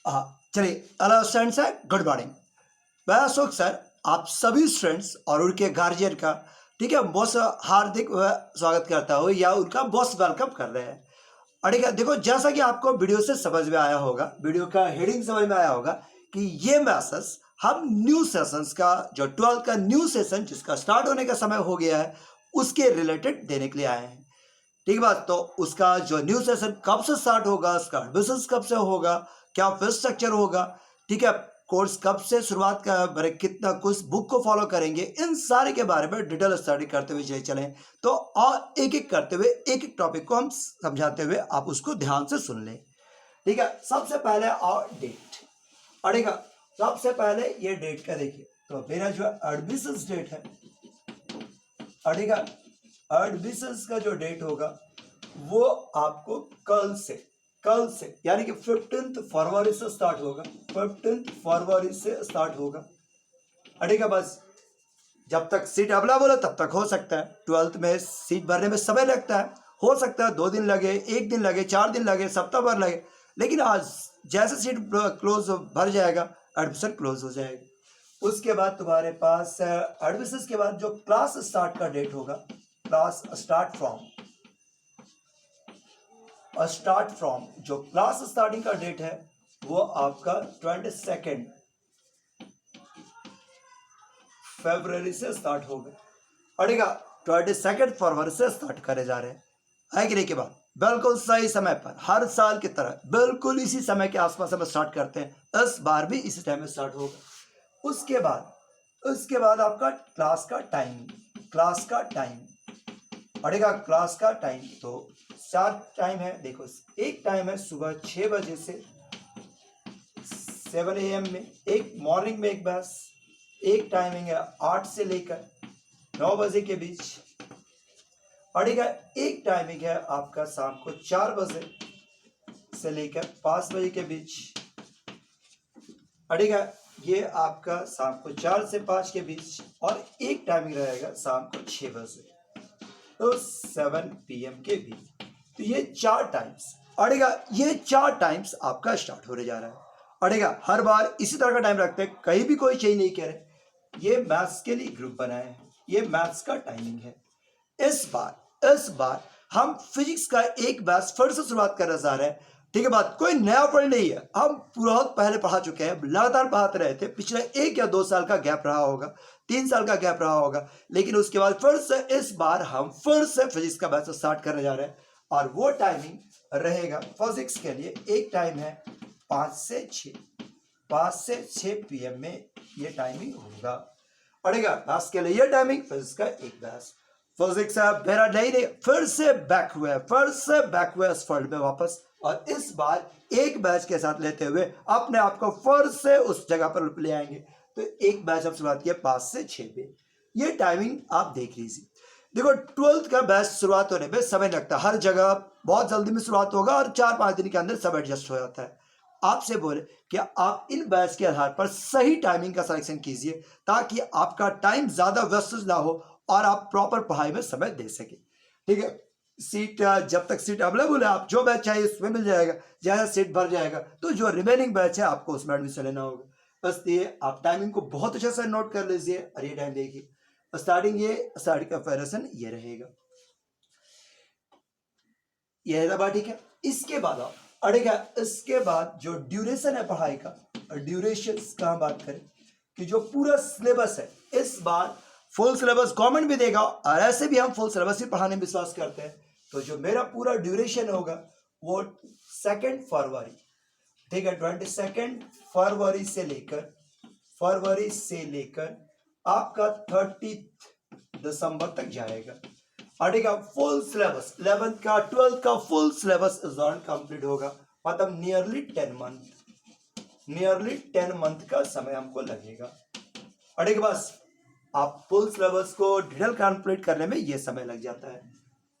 चलिए hello students है, good morning. मैं अशोक सर आप सभी स्टूडेंट्स और उनके गार्जियन का ठीक है बहुत हार्दिक स्वागत करता हूँ या उनका बहुत वेलकम कर रहे हैं। और ठीक है देखो, जैसा कि आपको वीडियो से समझ में आया होगा, वीडियो का हेडिंग समझ में आया होगा कि ये मैसेज हम न्यू सेशंस का जो 12th का न्यू सेशन जिसका स्टार्ट होने का समय हो गया है उसके रिलेटेड देने के लिए आए हैं। ठीक बात, तो उसका जो न्यू सेशन कब से स्टार्ट होगा, उसका एडमिशन कब से होगा, क्या फीस स्ट्रक्चर होगा, ठीक है, कोर्स कब से शुरुआत का बड़े कितना कुछ बुक को फॉलो करेंगे, इन सारे के बारे में डिटेल स्टडी करते हुए चले। तो और एक एक करते हुए एक एक टॉपिक को हम समझाते हुए आप उसको ध्यान से सुन लें। ठीक है, सबसे पहले और डेट अड़ेगा। सबसे पहले ये डेट का देखिए, तो मेरा जो एडमिशन डेट है अड़ेगा, एडमिशन का जो डेट होगा वो आपको कल से यानी कि 15 फरवरी से स्टार्ट होगा। 15 फरवरी से स्टार्ट होगा अड़ेगा। बस जब तक सीट अवेलेबल है तब तक हो सकता है। 12th में सीट भरने में समय लगता है, हो सकता है 2 दिन लगे, 1 दिन लगे, 4 दिन लगे, सप्ताह भर लगे, लेकिन आज जैसे सीट क्लोज भर जाएगा एडमिशन क्लोज हो जाएगा। उसके बाद तुम्हारे पास एडमिशन के बाद जो क्लास स्टार्ट का डेट होगा, क्लास स्टार्ट फ्रॉम जो क्लास स्टार्टिंग का डेट है वो आपका 22 फरवरी से स्टार्ट होगा पड़ेगा। 22 फरवरी से स्टार्ट करे जा रहे हैं, है कि नहीं के बाद बिल्कुल सही समय पर, हर साल की तरह बिल्कुल इसी समय के आसपास हम स्टार्ट करते हैं। इस बार भी इसी टाइम में स्टार्ट होगा। उसके बाद आपका क्लास का टाइम पड़ेगा। क्लास का टाइम तो 4 टाइम है। देखो, एक टाइम है सुबह 6 बजे से 7 AM में, एक मॉर्निंग में एक बस, एक टाइमिंग है 8 से लेकर 9 बजे के बीच पड़ेगा। एक टाइमिंग है आपका शाम को 4 बजे से लेकर 5 बजे के बीच पड़ेगा। ये आपका शाम को 4 से 5 के बीच, और एक टाइमिंग रहेगा शाम को 6 बजे तो 7 PM के बीच। तो ये 4 टाइम्स अड़ेगा, ये 4 टाइम्स आपका स्टार्ट होने जा रहा है अड़ेगा। हर बार इसी तरह का टाइम रखते हैं, कहीं भी कोई चेंज नहीं करे। ये मैथ्स के लिए ग्रुप बनाए हैं, ये मैथ्स का टाइमिंग है। इस बार हम फिजिक्स का एक बैच फिर से शुरुआत करना चाह रहे हैं। ठीक है, बात कोई नया पढ़ नहीं है, हम बहुत पहले पढ़ा चुके हैं, लगातार पढ़ाते रहे थे। पिछले 1 या 2 साल का गैप रहा होगा, 3 साल का गैप रहा होगा, लेकिन उसके बाद फिर से इस बार हम फिर से फिजिक्स का बैच स्टार्ट करने जा रहे हैं। और वो टाइमिंग रहेगा फिजिक्स के लिए, एक टाइम है 5 से 6 PM में ये टाइमिंग होगा पड़ेगा। मैथ्स के लिए ये टाइमिंग, फिजिक्स का एक बैच। फिजिक्स मेरा नहीं फिर से बैक हुआ इस फील्ड में वापस, और इस बार एक बैच के साथ लेते हुए अपने आप को फिर से उस जगह पर ले आएंगे। तो एक बैच हम शुरुआत किया 5 से 6 पे, ये टाइमिंग आप देख लीजिए। देखो, 12th का बैच शुरुआत होने में समय लगता है, हर जगह बहुत जल्दी में शुरुआत होगा और 4-5 दिन के अंदर सब एडजस्ट हो जाता है। आपसे बोले कि आप इन बैच के आधार पर सही टाइमिंग का सिलेक्शन कीजिए ताकि आपका टाइम ज्यादा व्यस्त ना हो और आप प्रॉपर पढ़ाई में समय दे सके। ठीक है, सीट जब तक सीट अवेलेबल है, आप जो बैच चाहिए उसमें मिल जाएगा। जैसा सीट भर जाएगा तो जो रिमेनिंग बैच है आपको उसमें एडमिशन लेना होगा। बस ये आप टाइमिंग को बहुत अच्छे से नोट कर लीजिए। और ये टाइम देखिए, स्टार्टिंग का फैरेसन ये रहेगा, ये है बात। ठीक है, इसके बाद आप अड़ेगा, इसके बाद जो ड्यूरेशन है पढ़ाई का, ड्यूरेशन का हम बात करें कि जो पूरा सिलेबस है, इस बार फुल सिलेबस गवर्नमेंट भी देगा और ऐसे भी हम फुल सिलेबस ही पढ़ाने में विश्वास करते हैं। तो जो मेरा पूरा ड्यूरेशन होगा वो 2 फरवरी, ठीक है, 22 फरवरी से लेकर आपका 30 दिसंबर तक जाएगा। ठीक है, फुल सिलेबस 11th का 12th का फुल सिलेबस इस दौरान कंप्लीट होगा। मतलब नियरली 10 मंथ का समय हमको लगेगा। ठीक है, बस आप फुल सिलेबस को डिटेल कंप्लीट करने में ये समय लग जाता है।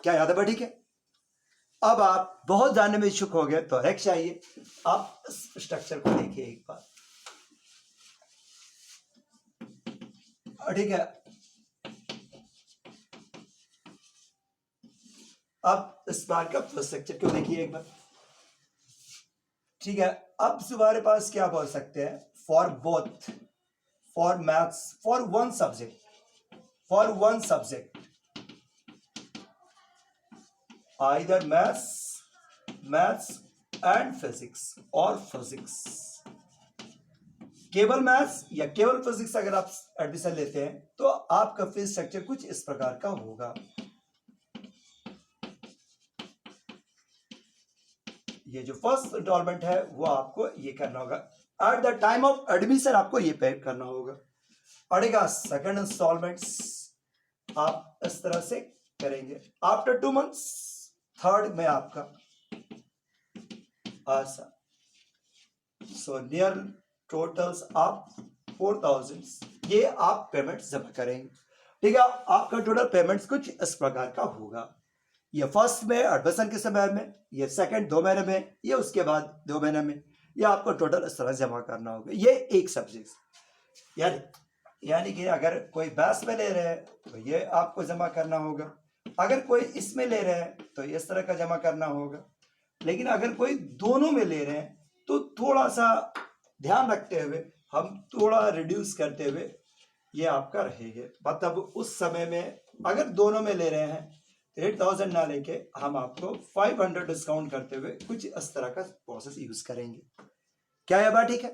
क्या याद है? ठीक है, अब आप बहुत जानने में इच्छुक हो गए तो नेक्स्ट आइए, आप इस स्ट्रक्चर को देखिए एक बार। ठीक है, अब इस बार का फर्स्ट स्ट्रक्चर क्यों देखिए एक बार। ठीक है, अब तुम्हारे पास क्या बोल सकते हैं, for both, for maths, for one subject, either maths and physics और फिजिक्स, केवल मैथ्स या केवल फिजिक्स अगर आप एडमिशन लेते हैं तो आपका फीस स्ट्रक्चर कुछ इस प्रकार का होगा। ये जो फर्स्ट इंस्टॉलमेंट है वो आपको ये करना होगा, at the time of admission आपको ये पे करना होगा। अड़ेगा सेकंड इंस्टॉलमेंट्स आप इस तरह से करेंगे आफ्टर 2 मंथ्स, थर्ड में आपका ऐसा, सो नियर टोटल्स आप 4000 ये आप पेमेंट जमा करेंगे। ठीक है, आपका टोटल पेमेंट्स कुछ इस प्रकार का होगा। ये फर्स्ट में एडमिशन के समय में, ये सेकंड 2 महीने में, ये उसके बाद 2 महीने में, ये आपको टोटल इस तरह जमा करना होगा। ये एक सब्जेक्ट यानी कि अगर कोई बैच में ले रहे हैं तो ये आपको जमा करना होगा, अगर कोई इसमें ले रहे हैं तो इस तरह का जमा करना होगा, लेकिन अगर कोई दोनों में ले रहे हैं तो थोड़ा सा ध्यान रखते हुए हम थोड़ा रिड्यूस करते हुए ये आपका रहेगा। मतलब उस समय में अगर दोनों में ले रहे हैं 8000 ना लेके हम आपको 500 डिस्काउंट करते हुए कुछ इस तरह का प्रोसेस यूज करेंगे। क्या यह बात ठीक है?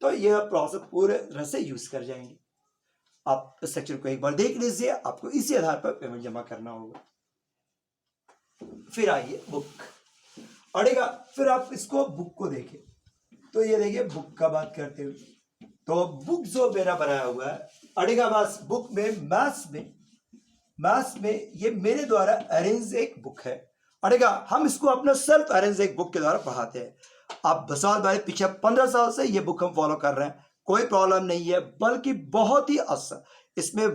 तो यह प्रोसेस पूरे तरह से यूज कर जाएंगे। आप इस स्ट्रक्चर को एक बार देख लीजिए, आपको इसी आधार पर पेमेंट जमा करना होगा। फिर आइए बुक अड़ेगा, फिर आप इसको बुक को देखें तो ये देखिए बुक का बात करते हुए, तो बुक जो मेरा बनाया हुआ है अड़ेगा, बस बुक में मैथ्स में ये मेरे द्वारा अरेंज एक बुक है अड़ेगा, हम इसको अपना सेल्फ अरेंज एक बुक के द्वारा पढ़ाते हैं। आप बसाल भाई पीछे 15 साल से ये बुक हम फॉलो कर रहे हैं, कोई प्रॉब्लम नहीं है, बल्कि बहुत ही आसान। इसमें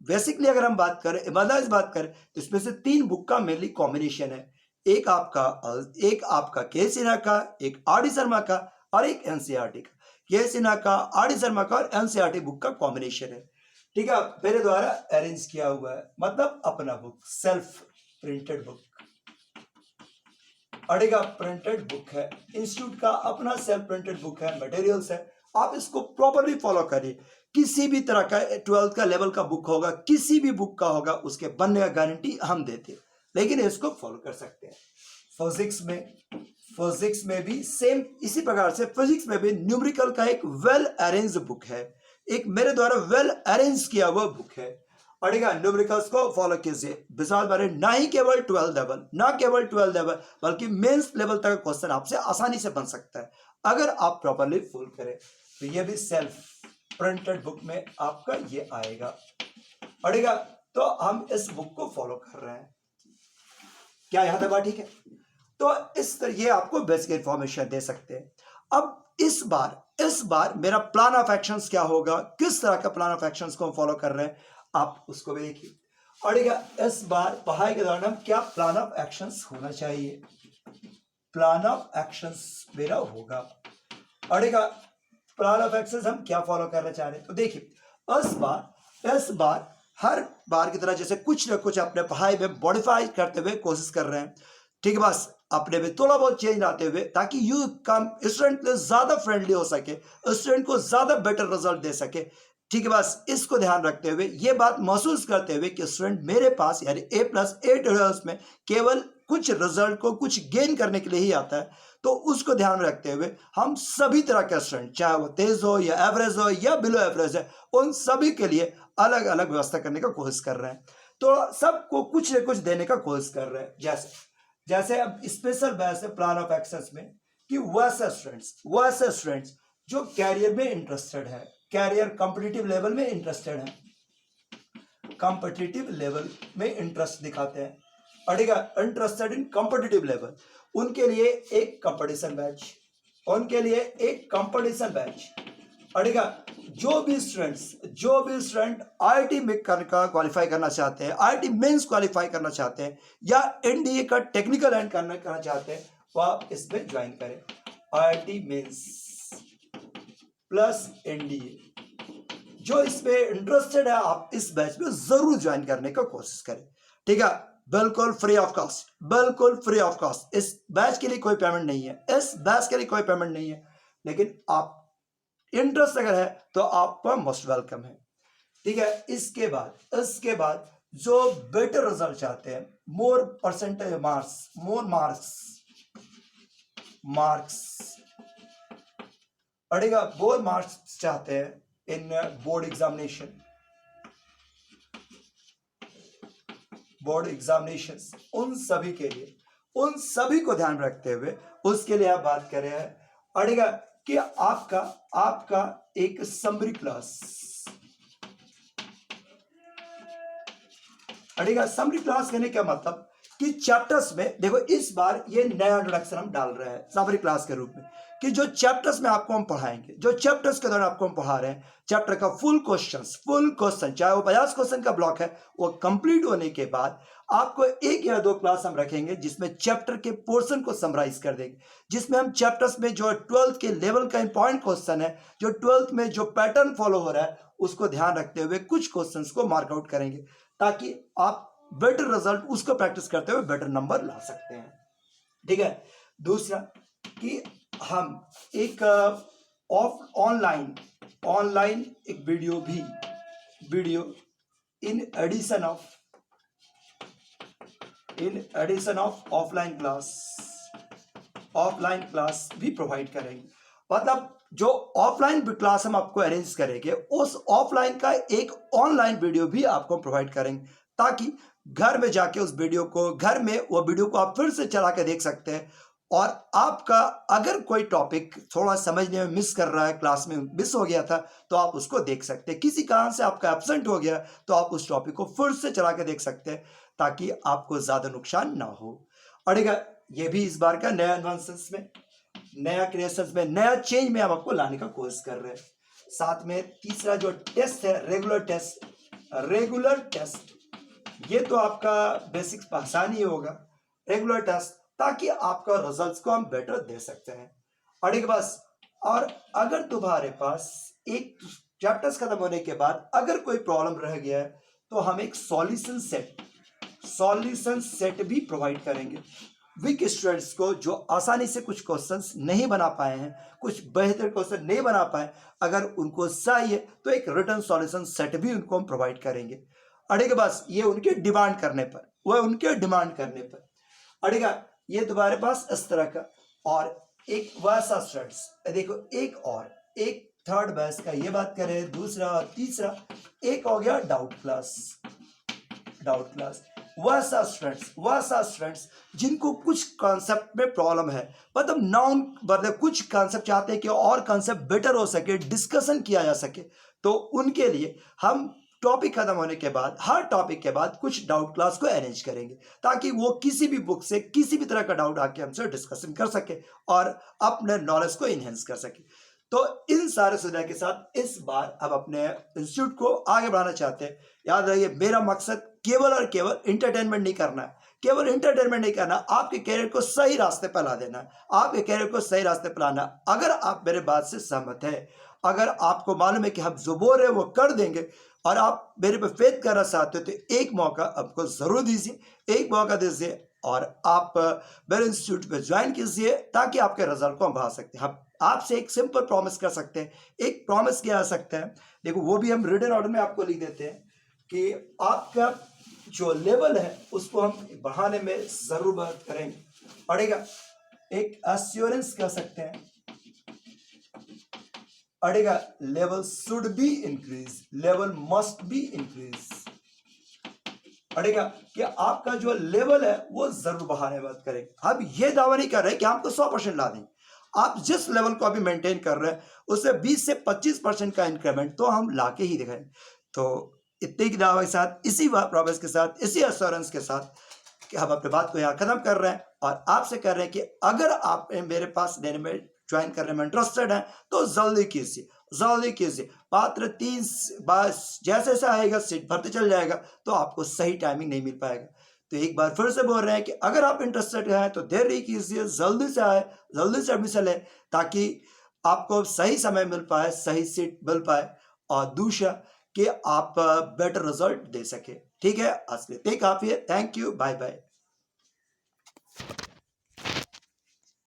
बेसिकली अगर हम बात करें, ईमानदारी से बात करें तो इसमें से 3 बुक का मेनली कॉम्बिनेशन है, एक आपका के सिन्हा का, एक आर डी शर्मा का और एक एनसीईआरटी का। के सिन्हा का, आर डी शर्मा का और एनसीईआरटी बुक का कॉम्बिनेशन है। ठीक है, मेरे द्वारा अरेंज किया हुआ है, मतलब अपना बुक, सेल्फ प्रिंटेड बुक अड़ेगा, प्रिंटेड बुक है, इंस्टीट्यूट का अपना सेल्फ प्रिंटेड बुक है, मटेरियल्स है। आप इसको प्रॉपरली फॉलो करिए। किसी भी तरह का 12th का लेवल का बुक होगा, किसी भी बुक का होगा, उसके बनने का गारंटी हम देते हैं, लेकिन इसको फॉलो कर सकते हैं। फिजिक्स में भी सेम इसी प्रकार से, फिजिक्स में भी न्यूमेरिकल का एक वेल अरेंज बुक है, एक मेरे द्वारा वेल अरेंज किया हुआ बुक है अड़ेगा। न्यूमेरिकल्स को फॉलो कीजिए, विशाल बारे ना ही केवल 12 लेवल बल्कि मेंस लेवल तक क्वेश्चन आपसे आसानी से बन सकता है अगर आप प्रॉपरली फुल करें। तो ये भी सेल्फ प्रिंटेड बुक में आपका ये आएगा अड़ेगा। तो हम इस बुक को फॉलो कर रहे हैं, क्या यहां तक बात ठीक है? तो इस तरह ये आपको बेसिक इंफॉर्मेशन दे सकते हैं। अब इस बार मेरा प्लान ऑफ एक्शंस क्या होगा, किस तरह का प्लान ऑफ एक्शंस को हम फॉलो कर रहे हैं, आप उसको भी देखिए अड़ेगा। इस बार पढ़ाई के दौरान हम क्या प्लान ऑफ एक्शंस होना चाहिए, प्लान ऑफ एक्शंस मेरा होगा अड़ेगा। प्लान ऑफ एक्शंस हम क्या फॉलो करना चाह रहे हैं, तो देखिए इस बार हर बार की तरह जैसे कुछ ना कुछ अपने पढ़ाई में मॉडिफाई करते हुए कोशिश कर रहे हैं। ठीक है, बस अपने में थोड़ा बहुत चेंज लाते हुए, ताकि यू कम स्टूडेंट के ज्यादा फ्रेंडली हो सके, स्टूडेंट को ज्यादा बेटर रिजल्ट दे सके। ठीक है, बस इसको ध्यान रखते हुए, ये बात महसूस करते हुए कि स्टूडेंट मेरे पास यानी A+8 में केवल कुछ रिजल्ट को कुछ गेन करने के लिए ही आता है, तो उसको ध्यान रखते हुए हम सभी तरह के स्टूडेंट, चाहे वो तेज हो या एवरेज हो या बिलो एवरेज है, उन सभी के लिए अलग अलग व्यवस्था करने का कोशिश कर रहे हैं। तो सबको कुछ न कुछ देने का कोशिश कर रहे हैं। जैसे अब स्पेशल बैच है प्लान ऑफ एक्शंस में कि वैसे स्टूडेंट्स जो कैरियर में इंटरेस्टेड है, कैरियर कॉम्पिटिटिव लेवल में इंटरेस्टेड है, कॉम्पिटिटिव लेवल में इंटरेस्ट दिखाते हैं अड़ेगा, इंटरेस्टेड इन कॉम्पिटिटिव लेवल, उनके लिए एक कंपटीशन बैच अड़ेगा। जो भी स्टूडेंट आईआईटी में क्वालिफाई करना चाहते हैं, आईआईटी मेंस क्वालिफाई करना चाहते हैं, या एनडीए का टेक्निकल एंड करना चाहते हैं, वो आप इसमें ज्वाइन करें। आईआईटी मेंस प्लस एनडीए, जो इसमें इंटरेस्टेड है आप इस बैच में जरूर ज्वाइन करने का कोशिश करें। ठीक है, बिल्कुल फ्री ऑफ कॉस्ट, बिल्कुल फ्री ऑफ कॉस्ट। इस बैच के लिए कोई पेमेंट नहीं है, इस बैच के लिए कोई पेमेंट नहीं है, लेकिन आप इंटरेस्ट अगर है तो आपका मोस्ट वेलकम है। ठीक है, इसके बाद जो बेटर रिजल्ट चाहते हैं, मोर परसेंटेज मार्क्स, मोर मार्क्स पड़ेगा, मोर मार्क्स चाहते हैं इन बोर्ड एग्जामिनेशंस, उन सभी के लिए, उन सभी को ध्यान रखते हुए उसके लिए आप बात कर रहे हैं अड़ेगा कि आपका एक समरी क्लास अड़ेगा। समरी क्लास कहने का मतलब कि चैप्टर्स में देखो, इस बार ये नया इंट्रोडक्शन हम डाल रहे हैं समरी क्लास के रूप में, कि जो चैप्टर्स में आपको हम पढ़ाएंगे, जो चैप्टर्स के दौरान आपको हम पढ़ा रहे हैं, चैप्टर का फुल क्वेश्चन चाहे वो 50 क्वेश्चन का ब्लॉक है, वो कंप्लीट होने के बाद आपको 1 या 2 क्लास हम रखेंगे जिसमें चैप्टर के पोर्शन को समराइज कर देंगे, जिसमें हम चैप्टर्स में जो 12th के लेवल का इंपॉर्टेंट क्वेश्चन है, जो 12th में जो पैटर्न फॉलो हो रहा है, उसको ध्यान रखते हुए कुछ क्वेश्चंस को मार्कआउट करेंगे, ताकि आप बेटर रिजल्ट उसको प्रैक्टिस करते हुए बेटर नंबर ला सकते हैं। ठीक है, दूसरा कि हम एक ऑनलाइन एक video in addition of offline class भी प्रोवाइड करेंगे। मतलब जो ऑफलाइन क्लास हम आपको अरेंज करेंगे, उस ऑफलाइन का एक ऑनलाइन वीडियो भी आपको प्रोवाइड करेंगे, ताकि घर में जाके उस वीडियो को, घर में वो वीडियो को आप फिर से चला के देख सकते हैं, और आपका अगर कोई टॉपिक थोड़ा समझने में मिस कर रहा है, क्लास में मिस हो गया था, तो आप उसको देख सकते हैं। किसी कारण से आपका एब्सेंट हो गया तो आप उस टॉपिक को फिर से चला के देख सकते हैं, ताकि आपको ज्यादा नुकसान ना हो। अड़ेगा, ये भी इस बार का नया एडवांसेस में, नया क्रिएशंस में, नया चेंज में हम आपको लाने का कोशिश कर रहे हैं। साथ में तीसरा जो टेस्ट है, रेगुलर टेस्ट, ये तो आपका बेसिक आसान ही होगा, रेगुलर टेस्ट, ताकि आपका रिजल्ट्स को हम बेटर दे सकते हैं। और एक बस, और अगर तुम्हारे पास एक चैप्टर्स खत्म होने के बाद अगर कोई प्रॉब्लम रह गया है, तो हम एक सॉल्यूशन सेट भी प्रोवाइड करेंगे वीक स्टूडेंट्स को, जो आसानी से कुछ क्वेश्चंस नहीं बना पाए हैं, कुछ बेहतर क्वेश्चन नहीं बना पाए, अगर उनको चाहिए तो एक रिटर्न सॉल्यूशन सेट भी उनको हम प्रोवाइड करेंगे। अड़ेगा बस, ये उनके डिमांड करने पर, अड़ेगा ये तुम्हारे पास इस तरह का। और एक वैसा स्टूडेंट्स, देखो एक थर्ड बैच का ये बात करें, दूसरा और तीसरा एक हो गया डाउट क्लास। वैसा स्टूडेंट्स जिनको कुछ कॉन्सेप्ट में प्रॉब्लम है, मतलब कुछ कॉन्सेप्ट चाहते हैं कि और कॉन्सेप्ट बेटर हो सके, डिस्कशन किया जा सके, तो उनके लिए हम टॉपिक खत्म होने के बाद, हर टॉपिक के बाद कुछ डाउट क्लास को अरेंज करेंगे, ताकि वो किसी भी बुक से किसी भी तरह का डाउट आके हमसे डिस्कशन कर सके और अपने नॉलेज को इनहेंस कर सके। तो इन सारे सुविधा के साथ इस बार अब अपने इंस्टीट्यूट को आगे बढ़ाना चाहते हैं। याद रखिए, मेरा मकसद केवल और केवल इंटरटेनमेंट नहीं करना है, आपके कैरियर को सही रास्ते पर ला देना है, अगर आप मेरे बात से सहमत है, अगर आपको मालूम है कि हम जो बोल रहे हैं वो कर देंगे, और आप मेरे पे फेथ करना चाहते हो, तो एक मौका आपको जरूर दीजिए, और आप मेरे इंस्टीट्यूट में ज्वाइन कीजिए, ताकि आपके रिजल्ट को हम बढ़ा सकते हैं। हम आपसे एक सिंपल प्रॉमिस कर सकते हैं, एक प्रॉमिस किया जा सकता है, देखो वो भी हम रिटन ऑर्डर में आपको लिख देते हैं, कि आपका जो लेवल है उसको हम बढ़ाने में जरूर मदद करेंगे। पड़ेगा, एक एश्योरेंस कह सकते हैं, अड़ेगा level should be increase, level must be increase, अड़ेगा कि आपका जो लेवल है वो जरूर बढ़ाने बात करेंगे। हम ये दावा नहीं कर रहे कि आपको 100% ला देंगे, आप जिस लेवल को अभी मेंटेन कर रहे हैं उससे 20 से 25% का इंक्रीमेंट तो हम लाके ही दिखाएं। तो इतने की दावा के साथ, इसी प्रॉमिस के साथ, इसी एश्योरेंस के साथ कि हम अपनी बात को यहाँ खत्म कर रहे हैं, और आपसे कह रहे हैं कि अगर आप मेरे पास लेने में ज्वाइन करने में इंटरेस्टेड है तो जल्दी कीजिए। मात्र 3 बस जैसे जैसे आएगा सीट भरते चल जाएगा, तो आपको सही टाइमिंग नहीं मिल पाएगा। तो एक बार फिर से बोल रहे हैं कि अगर आप इंटरेस्टेड हैं तो देर नहीं कीजिए, जल्दी से आए, जल्दी से एडमिशन लें, ताकि आपको सही समय मिल पाए, सही सीट मिल पाए। और दूसरा कि आप बेटर रिजल्ट दे सके। ठीक है, आज के लिए इतना ही काफी है। Thank you, bye bye.